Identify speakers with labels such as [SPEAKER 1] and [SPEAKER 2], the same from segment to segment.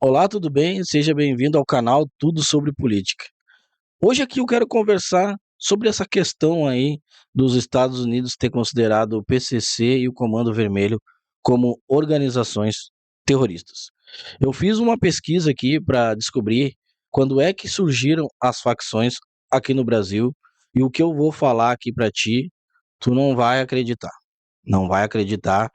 [SPEAKER 1] Olá, tudo bem? Seja bem-vindo ao canal Tudo sobre Política. Hoje aqui eu quero conversar sobre essa questão aí dos Estados Unidos ter considerado o PCC e o Comando Vermelho como organizações terroristas. Eu fiz uma pesquisa aqui para descobrir quando é que surgiram as facções aqui no Brasil e o que eu vou falar aqui para ti, tu não vai acreditar. Não vai acreditar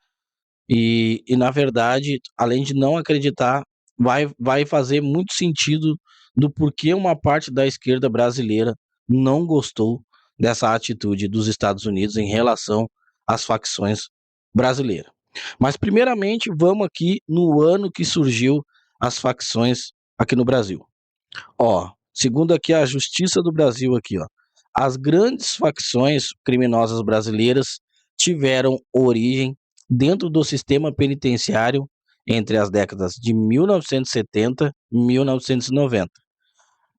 [SPEAKER 1] e na verdade, além de não acreditar, vai fazer muito sentido do porquê uma parte da esquerda brasileira não gostou dessa atitude dos Estados Unidos em relação às facções brasileiras. Mas primeiramente, vamos aqui no ano que surgiu as facções aqui no Brasil. Ó, segundo aqui a Justiça do Brasil aqui, ó, as grandes facções criminosas brasileiras tiveram origem dentro do sistema penitenciário entre as décadas de 1970 e 1990.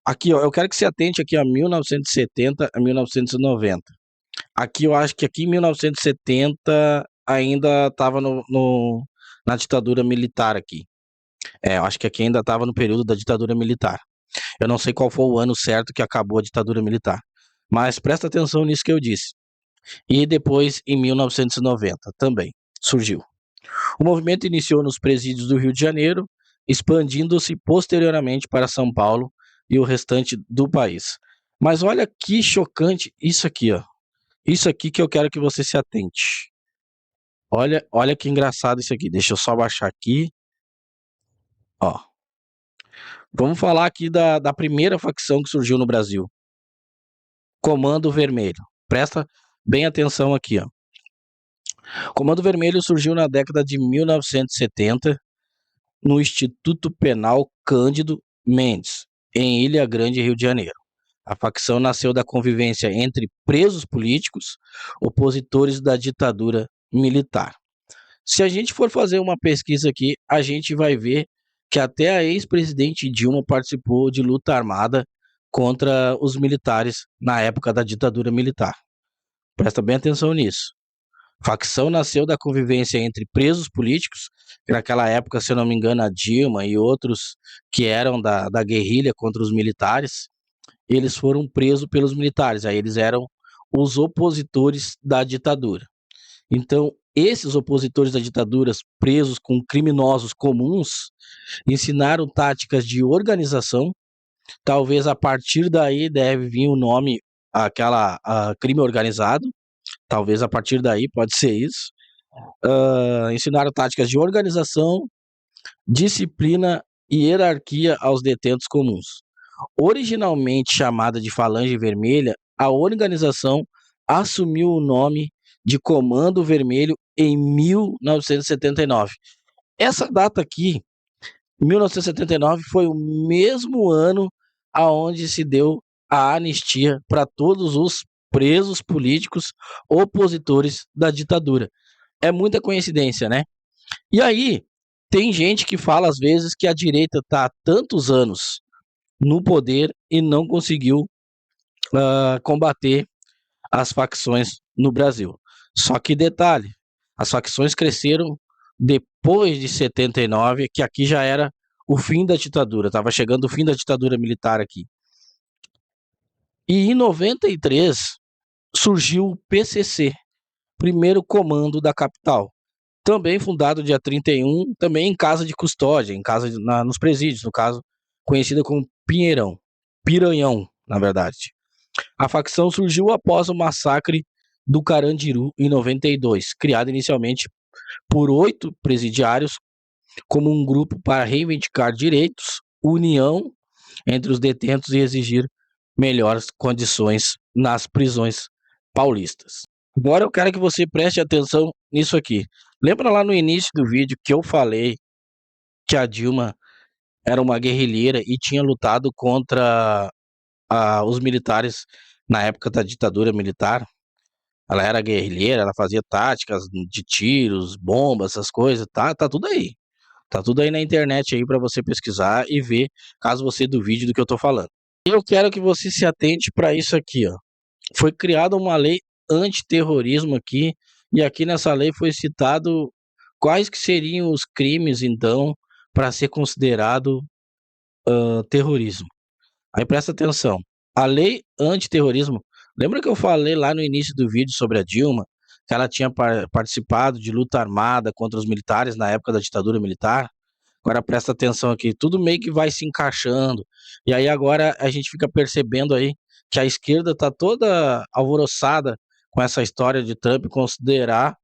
[SPEAKER 1] Aqui, ó, eu quero que você atente aqui a 1970 a 1990. Aqui eu acho que aqui em 1970 ainda estava na ditadura militar aqui. Eu acho que aqui ainda estava no período da ditadura militar. Eu não sei qual foi o ano certo que acabou a ditadura militar, mas presta atenção nisso que eu disse. E depois, em 1990, também surgiu. O movimento iniciou nos presídios do Rio de Janeiro, expandindo-se posteriormente para São Paulo e o restante do país. Mas olha que chocante isso aqui, ó. Isso aqui que eu quero que você se atente. Olha que engraçado isso aqui. Deixa eu só baixar aqui, ó. Vamos falar aqui da primeira facção que surgiu no Brasil. Comando Vermelho. Presta bem atenção aqui, ó. Comando Vermelho surgiu na década de 1970 no Instituto Penal Cândido Mendes, em Ilha Grande, Rio de Janeiro. A facção nasceu da convivência entre presos políticos, opositores da ditadura militar. Se a gente for fazer uma pesquisa aqui, a gente vai ver que até a ex-presidente Dilma participou de luta armada contra os militares na época da ditadura militar. Presta bem atenção nisso. Facção nasceu da convivência entre presos políticos, que naquela época, se eu não me engano, a Dilma e outros que eram da guerrilha contra os militares, eles foram presos pelos militares, aí eles eram os opositores da ditadura. Então, esses opositores da ditadura, presos com criminosos comuns, ensinaram táticas de organização, talvez a partir daí deve vir o nome, crime organizado, talvez a partir daí pode ser isso. Ensinaram táticas de organização, disciplina e hierarquia aos detentos comuns. Originalmente chamada de Falange Vermelha, a organização assumiu o nome de Comando Vermelho em 1979. Essa data aqui, 1979, foi o mesmo ano aonde se deu a anistia para todos os presos políticos opositores da ditadura. É muita coincidência, né? E aí, tem gente que fala às vezes que a direita está há tantos anos no poder e não conseguiu combater as facções no Brasil. Só que detalhe, as facções cresceram depois de 79, que aqui já era o fim da ditadura, estava chegando o fim da ditadura militar aqui. E em 93 surgiu o PCC, primeiro comando da capital, também fundado dia 31, também em casa de custódia, nos presídios, no caso, conhecida como Piranhão, na verdade. A facção surgiu após o massacre do Carandiru em 92, criado inicialmente por 8 presidiários como um grupo para reivindicar direitos, união entre os detentos e exigir melhores condições nas prisões paulistas. Agora eu quero que você preste atenção nisso aqui. Lembra lá no início do vídeo que eu falei que a Dilma era uma guerrilheira e tinha lutado contra os militares na época da ditadura militar? Ela era guerrilheira, ela fazia táticas de tiros, bombas, essas coisas, tá tudo aí. Tá tudo aí na internet aí para você pesquisar e ver, caso você duvide do que eu tô falando. Eu quero que você se atente para isso aqui, ó. Foi criada uma lei antiterrorismo aqui, e aqui nessa lei foi citado quais que seriam os crimes, então, para ser considerado terrorismo. Aí presta atenção, a lei antiterrorismo, lembra que eu falei lá no início do vídeo sobre a Dilma, que ela tinha participado de luta armada contra os militares na época da ditadura militar? Agora presta atenção aqui, tudo meio que vai se encaixando, e aí agora a gente fica percebendo aí que a esquerda está toda alvoroçada com essa história de Trump considerar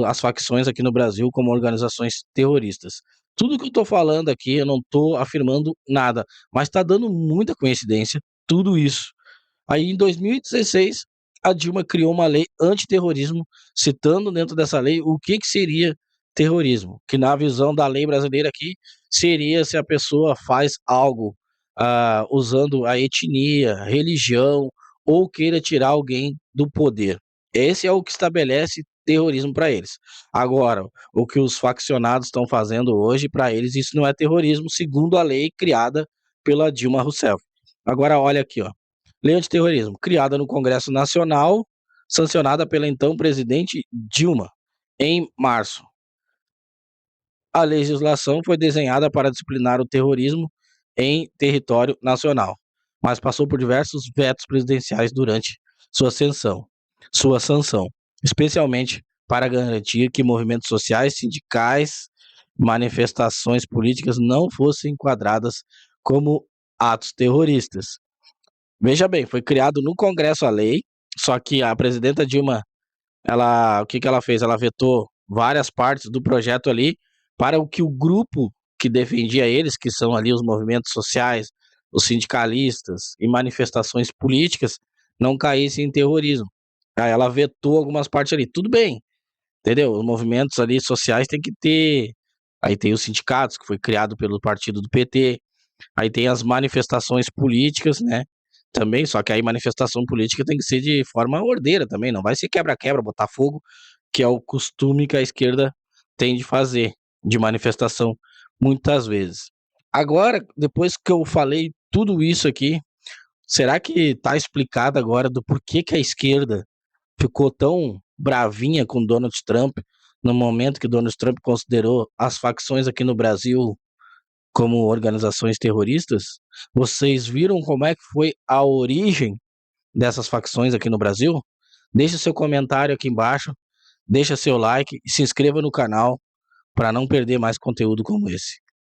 [SPEAKER 1] as facções aqui no Brasil como organizações terroristas. Tudo que eu estou falando aqui, eu não estou afirmando nada, mas está dando muita coincidência tudo isso. Aí em 2016, a Dilma criou uma lei antiterrorismo, citando dentro dessa lei o que seria terrorismo, que na visão da lei brasileira aqui, seria se a pessoa faz algo usando a etnia, religião, ou queira tirar alguém do poder. Esse é o que estabelece terrorismo para eles. Agora, o que os faccionados estão fazendo hoje, para eles, isso não é terrorismo, segundo a lei criada pela Dilma Rousseff. Agora, olha aqui, ó. Lei antiterrorismo, criada no Congresso Nacional, sancionada pela então presidente Dilma, em março. A legislação foi desenhada para disciplinar o terrorismo em território nacional, mas passou por diversos vetos presidenciais durante sua sanção, especialmente para garantir que movimentos sociais, sindicais, manifestações políticas não fossem enquadradas como atos terroristas. Veja bem, foi criado no Congresso a lei, só que a presidenta Dilma, o que que ela fez? Ela vetou várias partes do projeto ali para o que o grupo que defendia eles, que são ali os movimentos sociais, os sindicalistas e manifestações políticas, não caíssem em terrorismo. Aí ela vetou algumas partes ali. Tudo bem, entendeu? Os movimentos ali sociais têm que ter. Aí tem os sindicatos, que foi criado pelo partido do PT. Aí tem as manifestações políticas, né? Também, só que aí manifestação política tem que ser de forma ordeira também, não vai ser quebra-quebra, botar fogo, que é o costume que a esquerda tem de fazer, de manifestação, muitas vezes. Agora, depois que eu falei tudo isso aqui, será que está explicado agora do porquê que a esquerda ficou tão bravinha com Donald Trump, no momento que Donald Trump considerou as facções aqui no Brasil como organizações terroristas? Vocês viram como é que foi a origem dessas facções aqui no Brasil? Deixe seu comentário aqui embaixo, deixa seu like e se inscreva no canal para não perder mais conteúdo como esse.